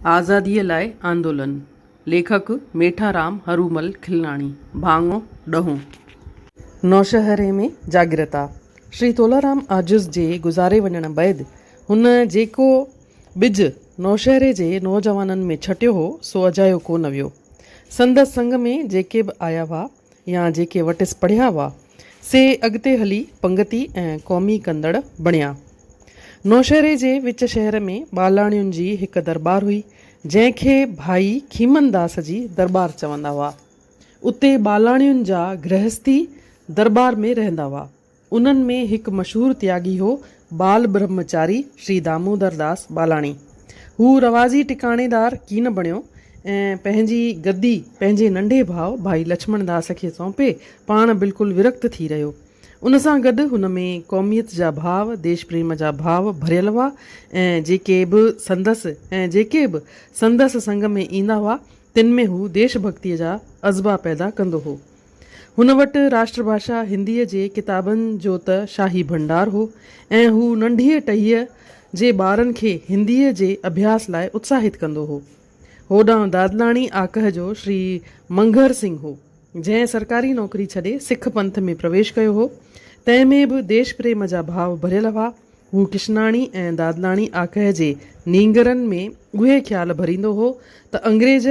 आज़ादीअ लाइ आंदोलन। लेखक मेठाराम हरूमल खिलनाणी। भाङो ॾहों। नौशहरे में जागृता। श्री तोलाराम आजिज़ जे गुज़ारे वञण बैदि हुन जेको ॿिज नौशहरे जे नौजवाननि में छटियो हो सो अजायो कोन वियो। संदसि संग में जेके बि आया हुआ या जेके वटिसि पढ़िया हुआ से अॻिते हली पंगती ऐं क़ौमी कंदड़ बणिया। नौशहरे जे विच शहर में बालाणियुनि जी हिकु दरबार हुई जंहिंखे भाई खीमनदास जी दरबार चवंदा हुआ। उते बालाणियुनि जा गृहस्थी दरबार में रहंदा हुआ। उन्हनि में हिकु मशहूरु त्यागी हो बाल ब्रह्मचारी श्री दामोदर दास बालाणी। हू रवाज़ी टिकाणेदार कीन बणियो ऐं पंहिंजी गद्दी पंहिंजे नंढे भाउ भाई लक्ष्मण दास खे सौंपे पाण बिल्कुलु विरक्त थी रहियो। उन सां गॾु हुन में क़ौमियत जा भाव देश प्रेम जा भाव भरियल हुआ ऐं जेके बि संदसि संग में ईंदा हुआ तिन में हू देशभक्तीअ जा अज़बा पैदा कंदो हो। हुन वटि राष्ट्रभाषा हिंदीअ जे किताबनि जो त शाही भंडार हो ऐं हू नंढीअ टहीअ जे ॿारनि खे हिंदीअ जे अभ्यास लाइ उत्साहित कंदो हो। होॾां दादलाणी आकह जो श्री मंघर सिंह हो जंहिं सरकारी नौकरी छॾे सिख पंथ में प्रवेश कयो हो। तंहिंमें बि देश प्रेम जा भाव भरियल हुआ। हू किशनाणी ऐं दादलाणी आकह जे नींगरनि में उहे ख़्याल भरींदो हो त अंग्रेज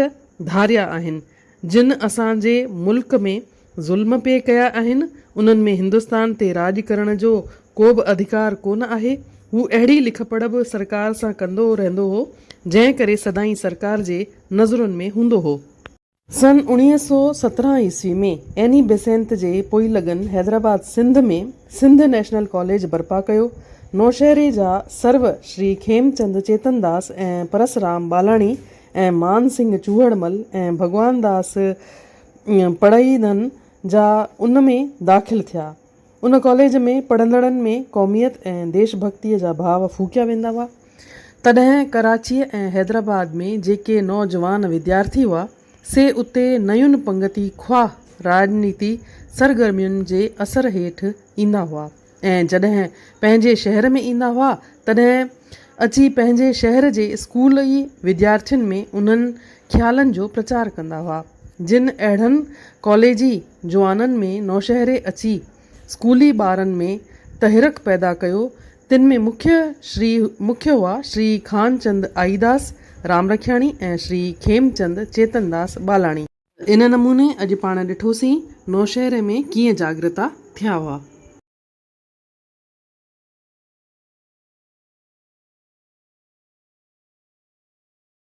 धारिया आहिनि जिन असांजे मुल्क में ज़ुल्म पे कया आहिनि उन्हनि में हिंदुस्तान ते राज करण जो को बि अधिकार कोन आहे। हू अहिड़ी लिखपढ़ बि सरकार सां कंदो रहंदो हो जंहिं करे सदाईं सरकार जे नज़रुनि में हूंदो हो। सन 1917 ईस्वी में एनी बेसेंट जे पोइ लगन हैदराबाद सिंध में सिंध नेशनल कॉलेज बर्पा कयो। नौशहरे जा सर्व श्री खेमचंद चेतनदास ऐं परसराम बालाणी ऐं मान सिंह चूहड़मल ऐं भगवान दास पढ़ईदन जा उन में दाख़िल थिया। उन कॉलेज में पढ़ंदड़नि में क़ौमियत ऐं देशभक्तीअ जा भाव फूकिया वेंदा हुआ। तॾहिं कराचीअ ऐं हैदराबाद में जेके नौजवान विद्यार्थी हुआ से उते नयुनि पंगती ख्वाह राजनीति सरगर्मियुनि जे असर हेठि ईंदा हुआ ऐं जॾहिं पंहिंजे शहर में ईंदा हुआ तॾहिं अची पंहिंजे शहर जे स्कूली विद्यार्थियुनि में उन्हनि ख़्यालनि जो प्रचार कंदा हुआ जिन अहिड़नि कॉलेजी जुआननि में नौशहरे अची स्कूली ॿारनि में तहरक पैदा कयो तिन में मुख्य हुआ श्री खानचंद आईदास रामरखियाणी ऐं श्री खेमचंद चेतनदास बालाणी। इन नमूने अॼु पाण ॾिठोसीं नौशहरे में कीअं जागृता थिया हुआ।